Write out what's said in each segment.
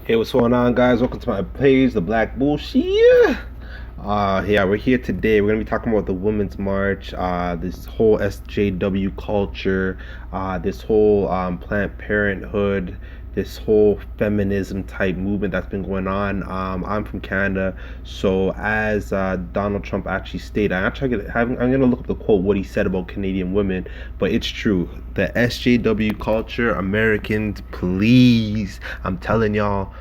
Hey, what's going on, guys? Welcome to my page, The Black Bullshit. Yeah, we're here today. We're gonna be talking about the Women's March, this whole SJW culture, this whole Planned Parenthood, this whole feminism type movement that's been going on. I'm from Canada, so as Donald Trump actually stated, I'm gonna look up the quote what he said about Canadian women, but it's true. The SJW culture, Americans, please, I'm telling y'all,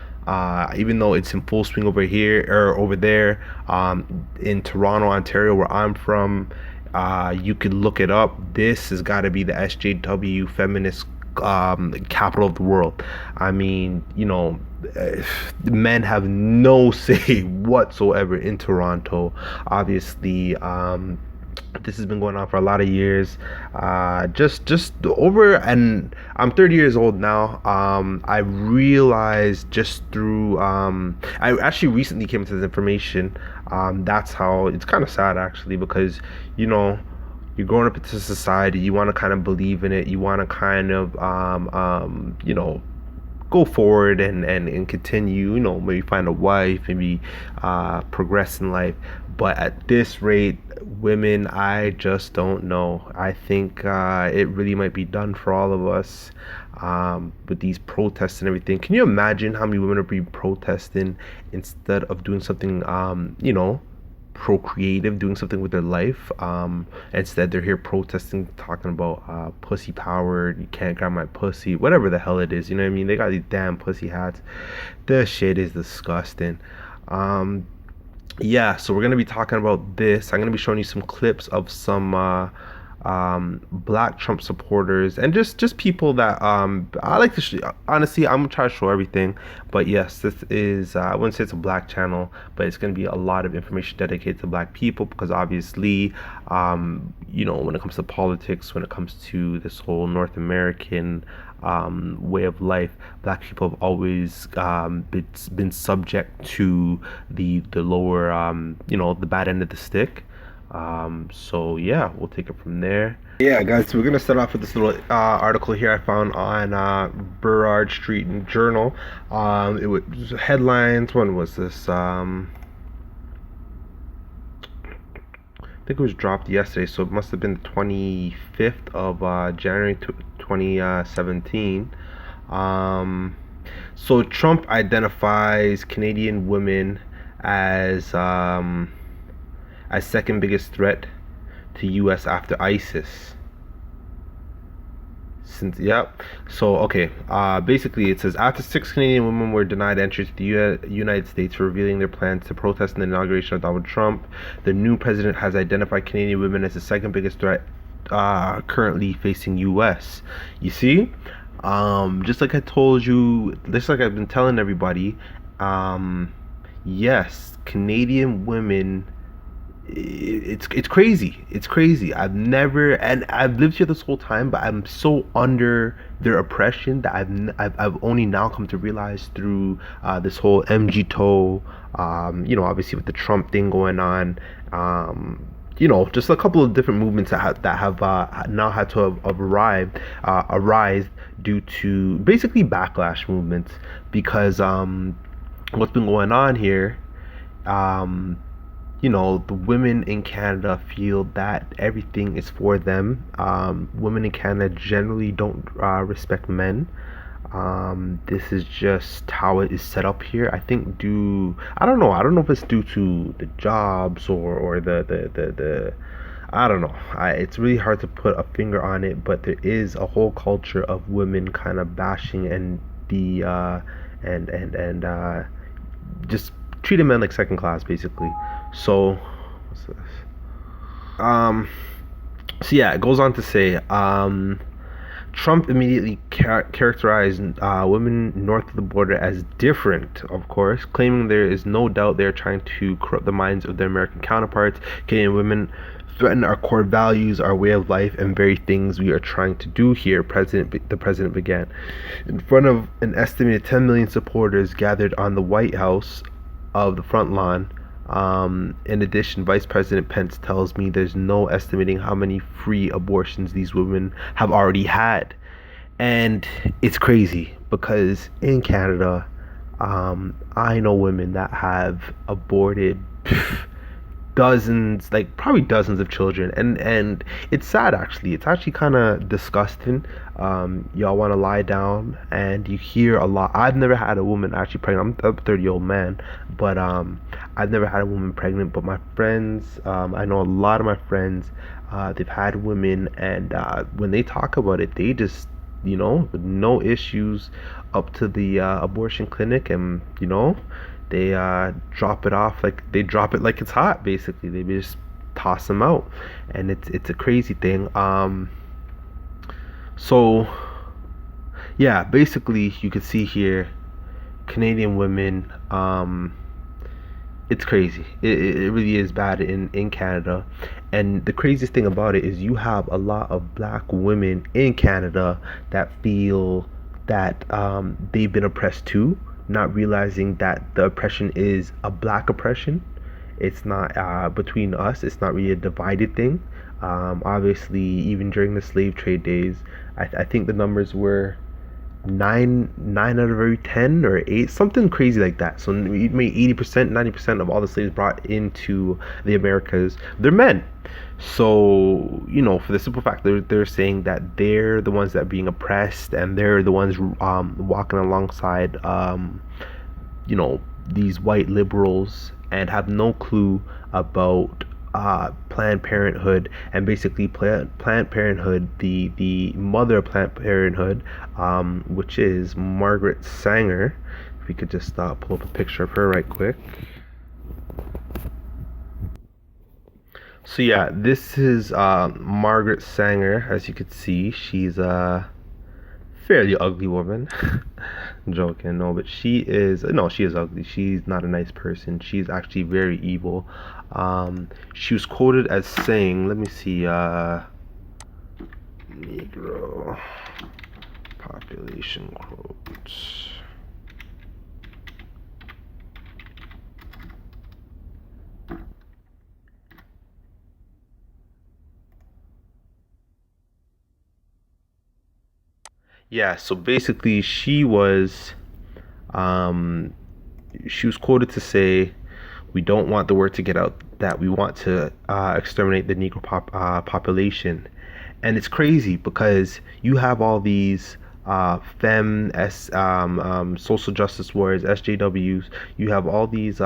even though it's in full swing over here or over there, in Toronto, Ontario, where I'm from, you could look it up. This has got to be the SJW feminist capital of the world. I mean, men have no say whatsoever in Toronto. Obviously, this has been going on for a lot of years. Just over, and I'm 30 years old now. I realized just through I actually recently came to this information. That's how it's kind of sad actually, because you know you're growing up into society, you want to kind of believe in it, you want to kind of go forward and continue, maybe find a wife, maybe progress in life. But at this rate, women, I just don't know. I think it really might be done for all of us, with these protests and everything. Can you imagine how many women are being protesting instead of doing something, procreative, doing something with their life? Instead, they're here protesting, talking about pussy power. You can't grab my pussy, whatever the hell it is. You know what I mean? They got these damn pussy hats. The shit is disgusting. Yeah, so we're gonna be talking about this. I'm gonna be showing you some clips of some black Trump supporters and just people that I like to honestly, I'm gonna try to show everything. But yes, this is I wouldn't say it's a black channel, but it's gonna be a lot of information dedicated to black people, because obviously, when it comes to politics, when it comes to this whole North American way of life, black people have always been subject to the lower, the bad end of the stick. So yeah, we'll take it from there. Yeah, guys, so we're gonna start off with this little article here I found on Burrard Street Journal. It was headlines. When was this? I think it was dropped yesterday, so it must have been the 25th of January 2017. So Trump identifies Canadian women as second biggest threat to U.S. after ISIS. Yep. So okay. Basically, it says after 6 Canadian women were denied entry to the United States for revealing their plans to protest in the inauguration of Donald Trump, the new president has identified Canadian women as the second biggest threat currently facing U.S. You see, just like I told you, just like I've been telling everybody, yes, Canadian women, it's crazy. It's crazy. I've lived here this whole time, but I'm so under their oppression that I've only now come to realize through this whole MGTOW, obviously with the Trump thing going on, just a couple of different movements that have now had to have arise due to basically backlash movements, because what's been going on here, the women in Canada feel that everything is for them. Women in Canada generally don't respect men. This is just how it is set up here. I think I don't know. I don't know if it's due to the jobs or the I don't know. It's really hard to put a finger on it, but there is a whole culture of women kind of bashing and just treating men like second class, basically. So, what's this? So yeah, it goes on to say, Trump immediately characterized women north of the border as different, of course, claiming there is no doubt they're trying to corrupt the minds of their American counterparts. Canadian women threaten our core values, our way of life, and very things we are trying to do here, the president began. In front of an estimated 10 million supporters gathered on the White House of the front lawn. In addition, Vice President Pence tells me there's no estimating how many free abortions these women have already had. And it's crazy because in Canada, I know women that have aborted dozens, like probably dozens of children, and it's sad actually. It's actually kind of disgusting. Y'all want to lie down, and you hear a lot. I've never had a woman actually pregnant. I'm a 30-year-old man, but I've never had a woman pregnant. But my friends, I know a lot of my friends, they've had women, and when they talk about it, they just, with no issues, up to the abortion clinic, and they drop it off, like they drop it like it's hot. Basically, they just toss them out, and it's a crazy thing. So yeah, basically you can see here Canadian women. It's crazy. It really is bad in Canada, and the craziest thing about it is you have a lot of black women in Canada that feel that they've been oppressed too, not realizing that the oppression is a black oppression. It's not between us. It's not really a divided thing. Obviously, even during the slave trade days, I think the numbers were nine out of every 10 or eight, something crazy like that. So you made 80%, 90% of all the slaves brought into the Americas, they're men. So for the simple fact they're saying that they're the ones that are being oppressed, and they're the ones walking alongside these white liberals, and have no clue about Planned Parenthood, and basically Planned Parenthood, the mother of Planned Parenthood, which is Margaret Sanger. If we could just pull up a picture of her right quick. So yeah, this is Margaret Sanger. As you can see, she's a fairly ugly woman. I'm joking, no, but she is ugly. She's not a nice person. She's actually very evil. She was quoted as saying, let me see, Negro population quotes. Yeah, so basically um she was quoted to say, we don't want the word to get out that we want to exterminate the Negro population. And it's crazy because you have all these social justice warriors, SJWs. You have all these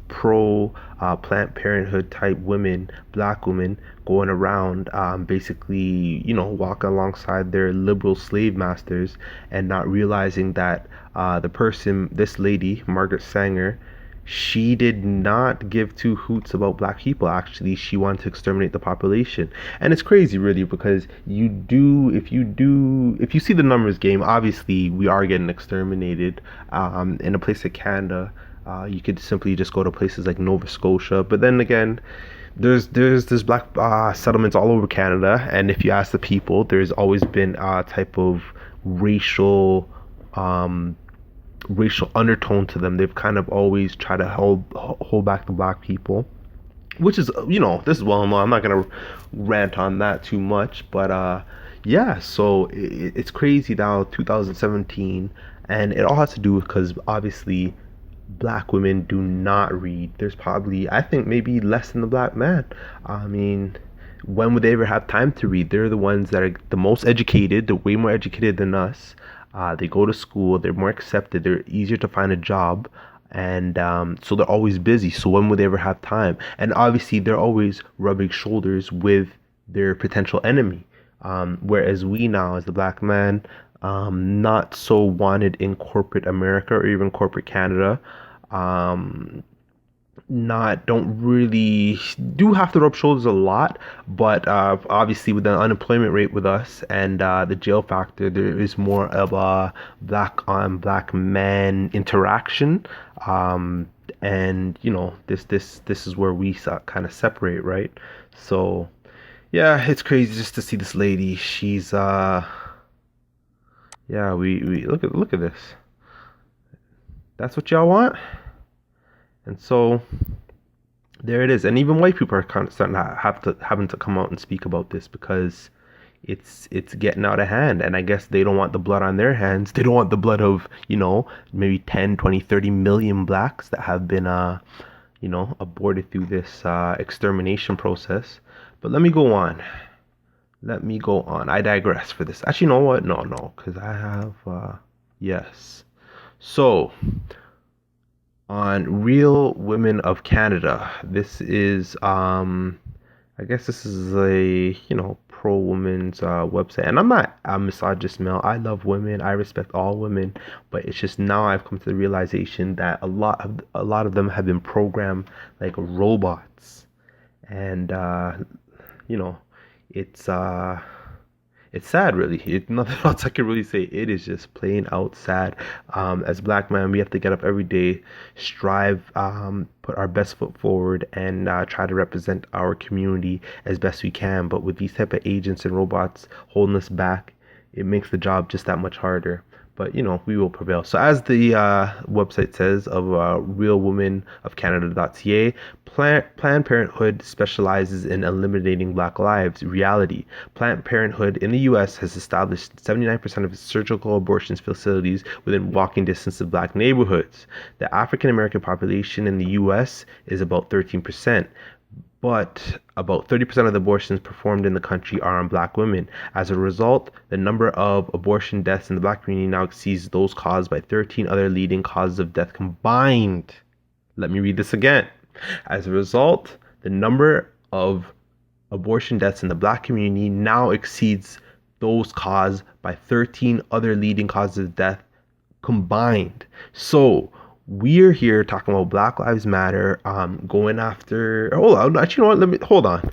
pro Planned Parenthood type women, black women, going around, basically, walking alongside their liberal slave masters, and not realizing that this lady, Margaret Sanger, she did not give two hoots about black people. Actually, she wanted to exterminate the population. And it's crazy really, because if you see the numbers game, obviously we are getting exterminated. In a place like Canada, you could simply just go to places like Nova Scotia. But then again, there's black settlements all over Canada, and if you ask the people, there's always been a type of racial um, racial undertone to them. They've kind of always tried to hold back the black people, which is, this is well known. I'm not gonna rant on that too much, but yeah. So it's crazy now, 2017, and it all has to do because obviously black women do not read. There's probably, I think, maybe less than the black man. I mean, when would they ever have time to read? They're the ones that are the most educated. They're way more educated than us. They go to school. They're more accepted. They're easier to find a job, and so they're always busy. So when would they ever have time? And obviously, they're always rubbing shoulders with their potential enemy. Whereas we now, as the black man, not so wanted in corporate America or even corporate Canada. Um, not don't really do have to rub shoulders a lot, but obviously with the unemployment rate with us, and the jail factor, there is more of a black on black man interaction. And this is where we kind of separate, right? So yeah, it's crazy just to see this lady. She's yeah, we look at this. That's what y'all want. And so there it is. And even white people are kind of starting to having to come out and speak about this, because it's getting out of hand, and I guess they don't want the blood on their hands. They don't want the blood of, maybe 10, 20, 30 million blacks that have been aborted through this extermination process. But let me go on. I digress for this. Actually, you know what? No, because I have yes. So, on Real Women of Canada, this is I guess this is a, pro women's website. And I'm not a misogynist male. I love women. I respect all women. But it's just now I've come to the realization that a lot of them have been programmed like robots. And you know, it's it's sad, really. Nothing else I can really say. It is just plain out sad. As black men, we have to get up every day, strive, put our best foot forward, and try to represent our community as best we can. But with these type of agents and robots holding us back, it makes the job just that much harder. But we will prevail. So as the website says of realwomenofcanada.ca, Planned Parenthood specializes in eliminating black lives. Reality: Planned Parenthood in the U.S. has established 79% of its surgical abortions facilities within walking distance of black neighborhoods. The African American population in the U.S. is about 13%. But about 30% of the abortions performed in the country are on black women. As a result, the number of abortion deaths in the black community now exceeds those caused by 13 other leading causes of death combined. Let me read this again. As a result, the number of abortion deaths in the black community now exceeds those caused by 13 other leading causes of death combined. So, we're here talking about Black Lives Matter, going after. Hold on, actually, you know what? Let me hold on.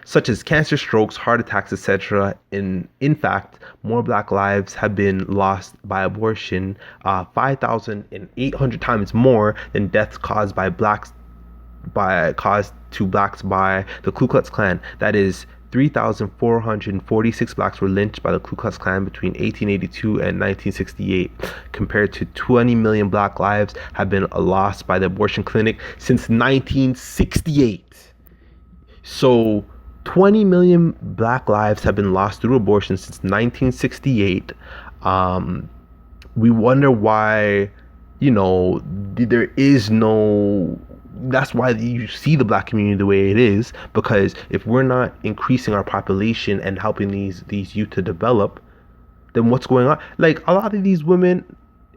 Such as cancer, strokes, heart attacks, etc. In fact, more Black lives have been lost by abortion, 5,800 times more than deaths caused by blacks by the Ku Klux Klan. That is 3,446 blacks were lynched by the Ku Klux Klan between 1882 and 1968, compared to 20 million black lives have been lost by the abortion clinic since 1968. So 20 million black lives have been lost through abortion since 1968. We wonder why, there is no. That's why you see the black community the way it is, because if we're not increasing our population and helping these youth to develop, then what's going on? Like, a lot of these women,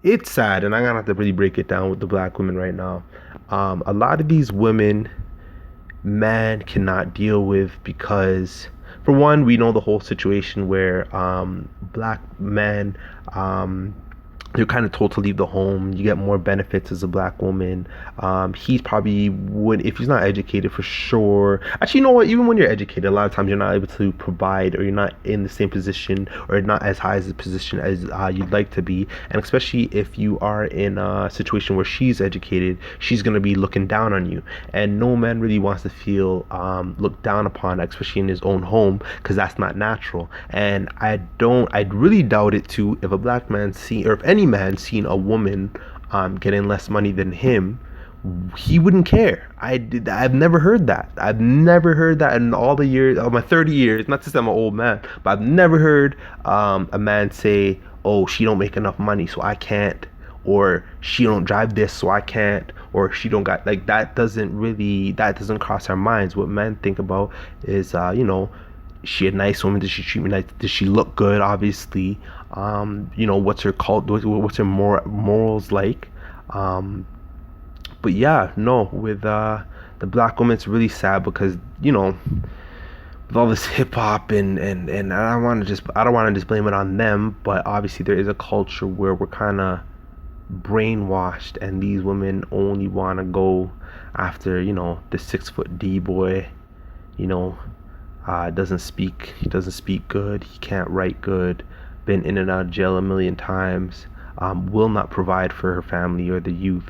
it's sad, and I'm gonna have to really break it down with the black women right now. A lot of these women, man cannot deal with, because for one, we know the whole situation where black men, you're kind of told to leave the home. You get more benefits as a black woman. He probably would, if he's not educated, for sure. Actually, you know what? Even when you're educated, a lot of times you're not able to provide, or you're not in the same position, or not as high as a position as you'd like to be. And especially if you are in a situation where she's educated, she's going to be looking down on you. And no man really wants to feel looked down upon, especially in his own home, because that's not natural. And I really doubt it too, if a black man or if any man seen a woman getting less money than him, he wouldn't care. I've never heard that. I've never heard that in all the years of my 30 years. Not to say I'm an old man, but I've never heard a man say, "Oh, she don't make enough money, so I can't," or "She don't drive this, so I can't," or "She don't got," like, that doesn't cross our minds. What men think about is, she a nice woman? Does she treat me nice? Does she look good? Obviously. What's her what's her morals like? But yeah, no, with the black woman, it's really sad, because with all this hip hop and I don't want to just blame it on them, but obviously there is a culture where we're kind of brainwashed, and these women only want to go after the 6-foot D boy. Doesn't speak good, he can't write good, been in and out of jail a million times, will not provide for her family or the youth.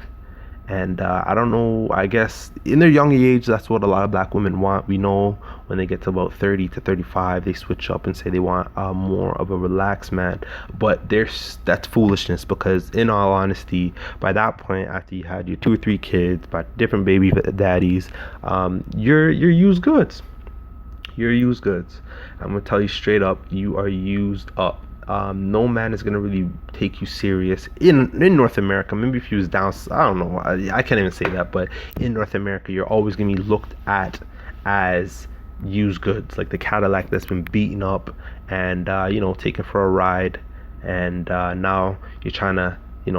And I don't know, I guess in their young age, that's what a lot of black women want. We know when they get to about 30 to 35, they switch up and say they want more of a relaxed man. But that's foolishness, because in all honesty, by that point, after you had your 2 or 3 kids by different baby daddies, you're used goods. you're used goods. I'm gonna tell you straight up, you are used up. No man is gonna really take you serious in North America. Maybe if you was down, I don't know. I can't even say that, but in North America, you're always gonna be looked at as used goods, like the Cadillac that's been beaten up and taken for a ride, and now you're trying to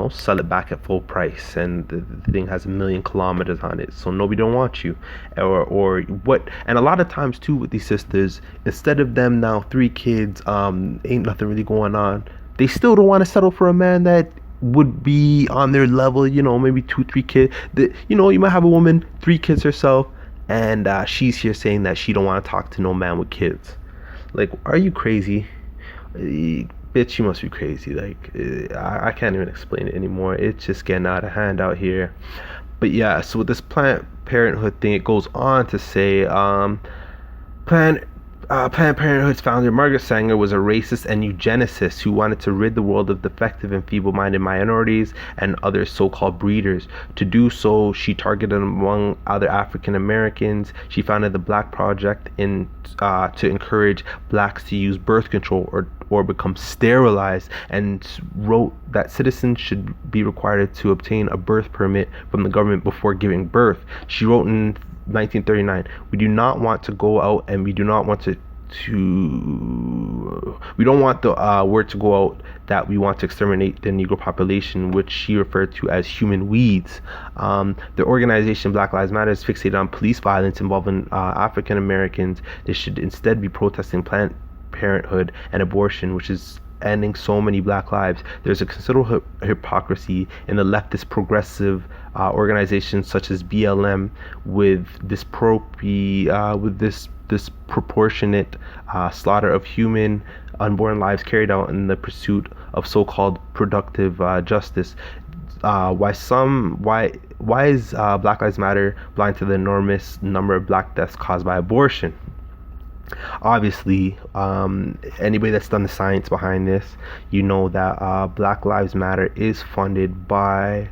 sell it back at full price, and the thing has 1,000,000 kilometers on it, so nobody don't want you, or what. And a lot of times too with these sisters, instead of them now 3 kids, ain't nothing really going on, they still don't want to settle for a man that would be on their level, maybe 2 3 kids. You might have a woman 3 kids herself, and she's here saying that she don't want to talk to no man with kids. Like, are you crazy? Bitch, you must be crazy. Like, I can't even explain it anymore. It's just getting out of hand out here. But yeah, so with this Planned Parenthood thing, it goes on to say, Planned Planned Parenthood's founder Margaret Sanger was a racist and eugenicist who wanted to rid the world of defective and feeble-minded minorities and other so-called breeders. To do so, she targeted among other African Americans. She founded the Black Project to encourage blacks to use birth control or become sterilized, and wrote that citizens should be required to obtain a birth permit from the government before giving birth. She wrote in 1939, we do not want to go out, and we do not want we don't want the word to go out that we want to exterminate the Negro population, which she referred to as human weeds. The organization Black Lives Matter is fixated on police violence involving African Americans. They should instead be protesting Planned Parenthood and abortion, which is ending so many black lives. There's a considerable hypocrisy in the leftist progressive organizations such as BLM with this disproportionate slaughter of human unborn lives carried out in the pursuit of so-called productive justice. Why is Black Lives Matter blind to the enormous number of black deaths caused by abortion? Obviously, anybody that's done the science behind this, you know that Black Lives Matter is funded by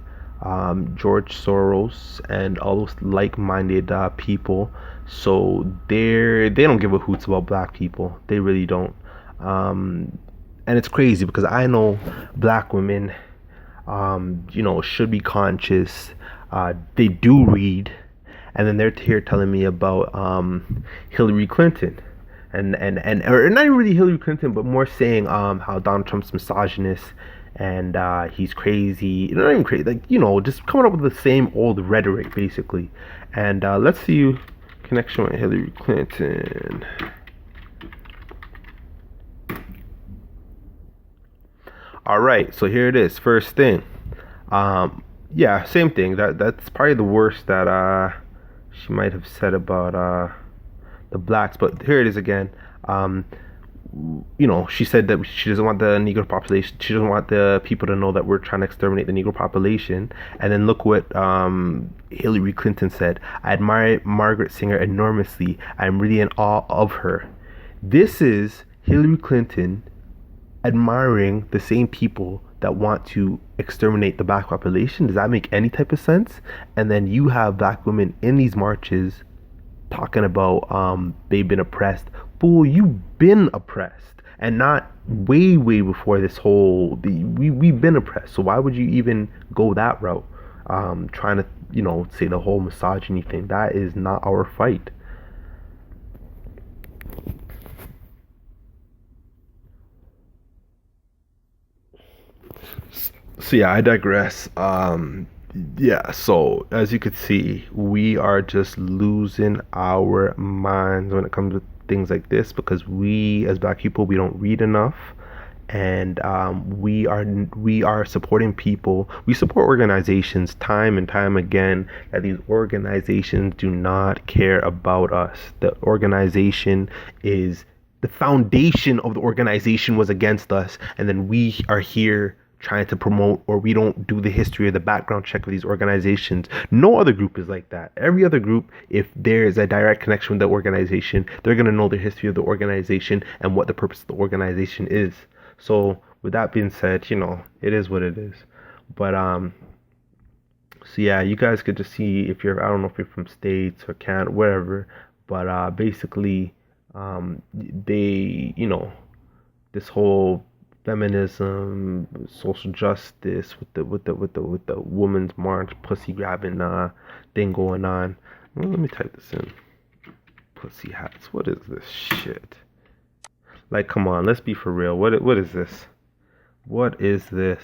George Soros and all those like-minded people. So they don't give a hoots about black people. They really don't. And it's crazy because I know black women, should be conscious. They do read, and then they're here telling me about Hillary Clinton, and or not really Hillary Clinton, but more saying how Donald Trump's misogynist and he's crazy. Not even crazy, like just coming up with the same old rhetoric basically. And let's see connection with Hillary Clinton. All right, so here it is. First thing, yeah, same thing. That's probably the worst that she might have said about the blacks. But here it is again. She said that she doesn't want the Negro population. She doesn't want the people to know that we're trying to exterminate the Negro population. And then look what Hillary Clinton said. I admire Margaret Sanger enormously. I'm really in awe of her. This is Hillary Clinton admiring the same people that want to exterminate the black population. Does that make any type of sense? And then you have black women in these marches talking about they've been oppressed. Fool, you've been oppressed, and not way before this whole we've been oppressed. So why would you even go that route, trying to say the whole misogyny thing? That is not our fight. So yeah, I digress. Yeah, so as you could see, we are just losing our minds when it comes to things like this, because we as black people, we don't read enough, and we are supporting people. We support organizations time and time again, that these organizations do not care about us. The organization is the foundation of the organization was against us, and then we are here trying to promote, or we don't do the history or the background check of these organizations. No other group is like that. Every other group, if there's a direct connection with the organization, they're going to know the history of the organization and what the purpose of the organization is. So with that being said, it is what it is. But so yeah, you guys could just see, if you're, I don't know if you're from States or Canada, wherever, but basically They, this whole feminism, social justice with the women's march, pussy grabbing thing going on. Well, let me type this in. Pussy hats. What is this shit? Like, come on, let's be for real. What is this? What is this?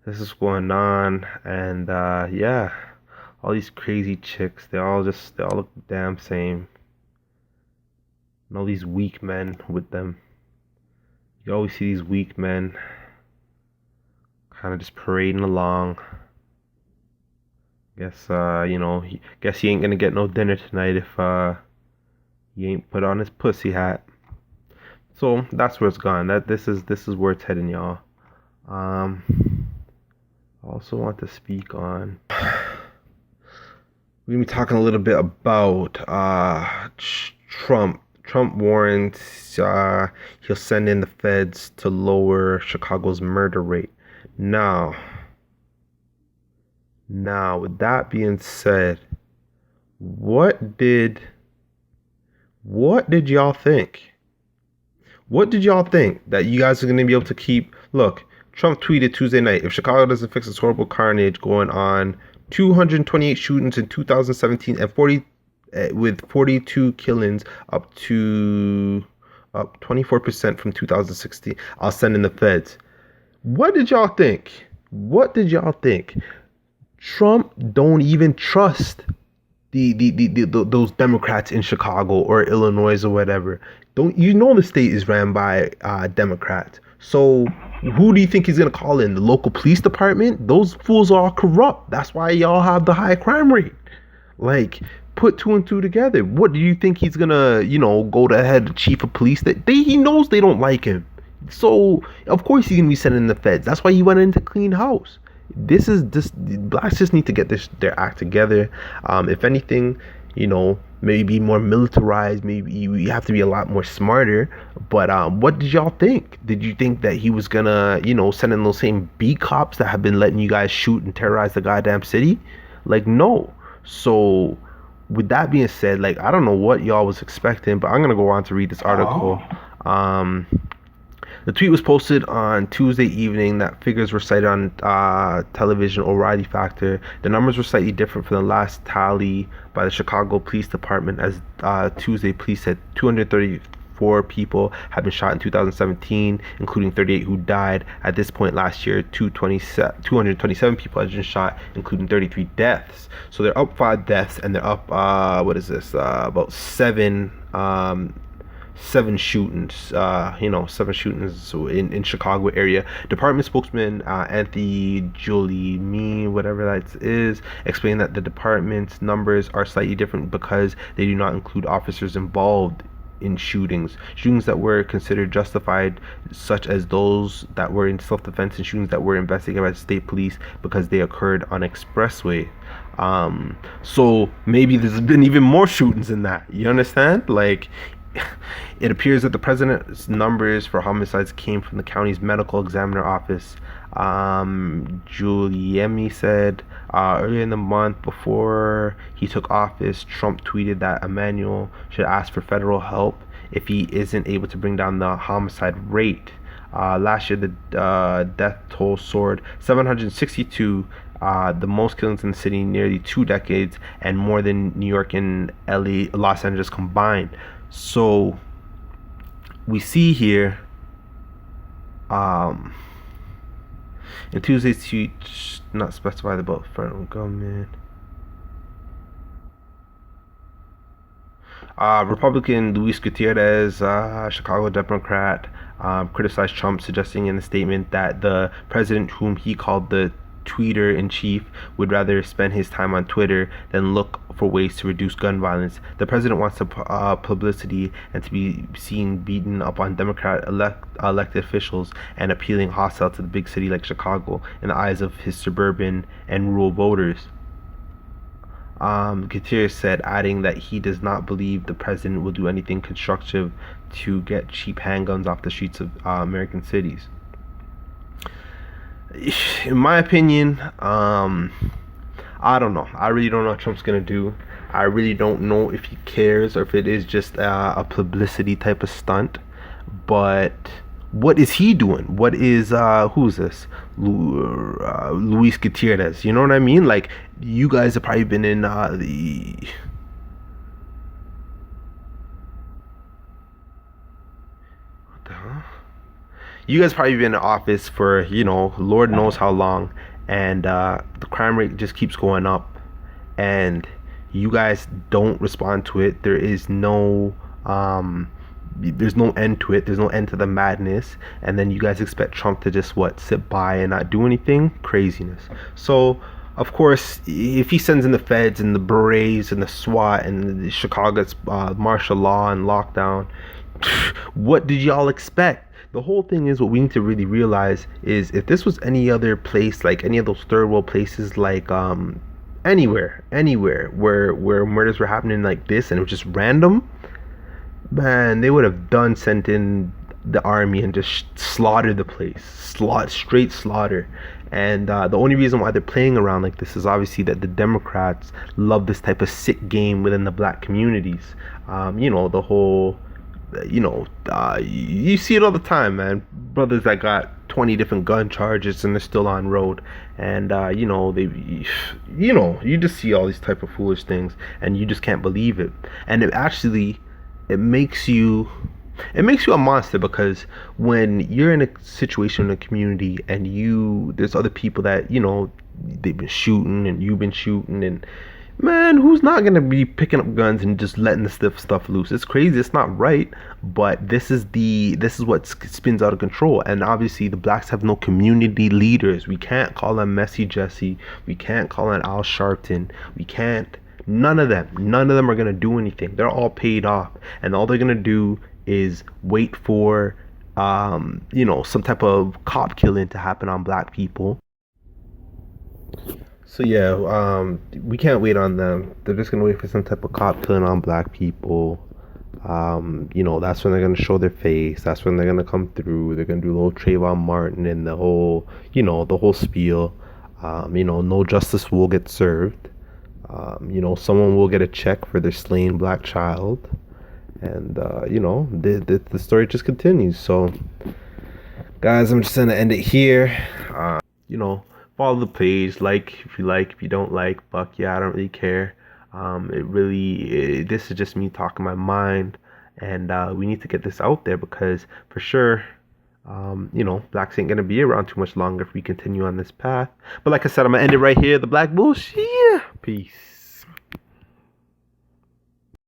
This is going on, and yeah, all these crazy chicks. They all look the damn same. And all these weak men with them. You always see these weak men kind of just parading along. Guess guess he ain't gonna get no dinner tonight if he ain't put on his pussy hat. So that's where it's gone. This is where it's heading, y'all. Um, I also want to speak on. We're gonna be talking a little bit about Trump. Trump warrants he'll send in the feds to lower Chicago's murder rate. Now, with that being said, what did y'all think? What did y'all think that you guys are going to be able to keep? Look, Trump tweeted Tuesday night, if Chicago doesn't fix this horrible carnage going on, 228 shootings in 2017 and 40 with 42 killings, up 24% from 2016. I'll send in the feds. What did y'all think? What did y'all think? Trump don't even trust those Democrats in Chicago or Illinois or whatever. Don't you know the state is ran by Democrats? So who do you think he's gonna call in? The local police department? Those fools are corrupt. That's why y'all have the high crime rate. Like, put two and two together. What do you think he's gonna, go to head chief of police? He knows they don't like him. So of course he's gonna be sending the feds. That's why he went into clean house. Blacks just need to get their act together. If anything, maybe be more militarized. Maybe we have to be a lot more smarter. But what did y'all think? Did you think that he was gonna, send in those same B cops that have been letting you guys shoot and terrorize the goddamn city? Like, no. So with that being said, like, I don't know what y'all was expecting, but I'm gonna go on to read this article. The tweet was posted on Tuesday evening. That figures were cited on television O'Reilly Factor. The numbers were slightly different from the last tally by the Chicago Police Department, as Tuesday police said 234 people have been shot in 2017, including 38 who died. At this point last year, 227 people had been shot, including 33 deaths. So they're up 5 deaths, and they're up about seven shootings, 7 shootings in Chicago area. Department spokesman Anthony Giuliani, whatever that is, explained that the department's numbers are slightly different because they do not include officers involved in shootings that were considered justified, such as those that were in self-defense, and shootings that were investigated by the state police because they occurred on expressway. So maybe there's been even more shootings than that. You understand? Like, it appears that the president's numbers for homicides came from the county's medical examiner office. Giuliani said earlier in the month, before he took office, Trump tweeted that Emmanuel should ask for federal help if he isn't able to bring down the homicide rate. Last year, the death toll soared 762, the most killings in the city in nearly 2 decades, and more than New York and Los Angeles combined. So we see here in Tuesday's tweet, not specified about federal government. Republican Luis Gutierrez, Chicago Democrat, criticized Trump, suggesting in a statement that the president, whom he called the tweeter in chief, would rather spend his time on Twitter than look for ways to reduce gun violence. The president wants publicity and to be seen beaten up on Democrat elected officials and appealing hostile to the big city like Chicago in the eyes of his suburban and rural voters. Gutierrez said, adding that he does not believe the president will do anything constructive to get cheap handguns off the streets of American cities. In my opinion, I don't know. I really don't know what Trump's gonna do. I really don't know if he cares or if it is just a publicity type of stunt. But what is he doing? What is who's this? Luis Gutierrez. You know what I mean? Like, you guys have probably been in the what the hell? You guys probably been in office for, Lord knows how long, and the crime rate just keeps going up, and you guys don't respond to it. There's no end to it. There's no end to the madness. And then you guys expect Trump to just sit by and not do anything? Craziness. So of course, if he sends in the feds and the berets and the SWAT and the Chicago's martial law and lockdown, what did y'all expect? The whole thing is, what we need to really realize is, if this was any other place, like any of those third world places, like anywhere where murders were happening like this and it was just random, man, they would have sent in the army and just slaughtered the place, straight slaughter. And the only reason why they're playing around like this is obviously that the Democrats love this type of sick game within the black communities. The whole, you see it all the time, man. Brothers that got 20 different gun charges and they're still on road, and you just see all these type of foolish things, and you just can't believe it. And it makes you a monster, because when you're in a situation in a community and there's other people that they've been shooting and you've been shooting, and man, who's not gonna be picking up guns and just letting the stuff loose? It's crazy. It's not right. But this is what spins out of control. And obviously, the blacks have no community leaders. We can't call them Messy Jesse. We can't call them Al Sharpton. We can't. None of them. None of them are gonna do anything. They're all paid off, and all they're gonna do is wait for some type of cop killing to happen on black people. So yeah, we can't wait on them. They're just gonna wait for some type of cop killing on black people. That's when they're gonna show their face. That's when they're gonna come through. They're gonna do the whole Trayvon Martin and the whole spiel. No justice will get served. Someone will get a check for their slain black child, and the story just continues. So, guys, I'm just gonna end it here. Follow the page, if you like, if you don't like, fuck yeah, I don't really care. This is just me talking my mind, and we need to get this out there, because for sure, blacks ain't gonna be around too much longer if we continue on this path. But like I said, I'm gonna end it right here. The Black Bullshit. Peace.